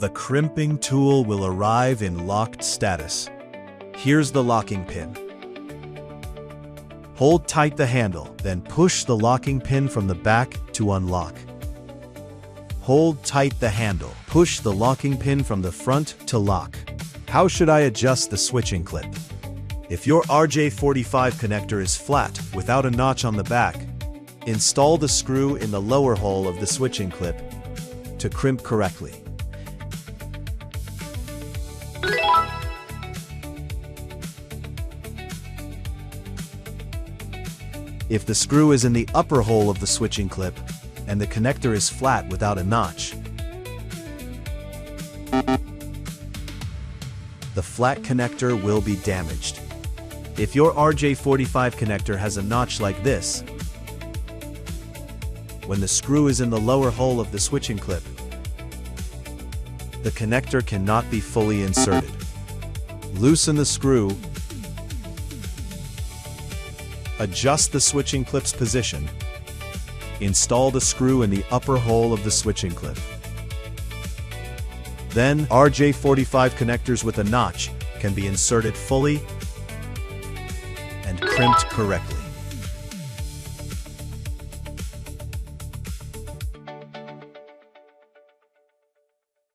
The crimping tool will arrive in locked status. Here's the locking pin. Hold tight the handle, then push the locking pin from the back to unlock. Hold tight the handle. Push the locking pin from the front to lock. How should I adjust the switching clip? If your RJ45 connector is flat, without a notch on the back, install the screw in the lower hole of the switching clip to crimp correctly. If the screw is in the upper hole of the switching clip and the connector is flat without a notch, the flat connector will be damaged. If your RJ45 connector has a notch like this, when the screw is in the lower hole of the switching clip, the connector cannot be fully inserted. Loosen the screw, adjust the switching clip's position, install the screw in the upper hole of the switching clip. Then, RJ45 connectors with a notch can be inserted fully and crimped correctly.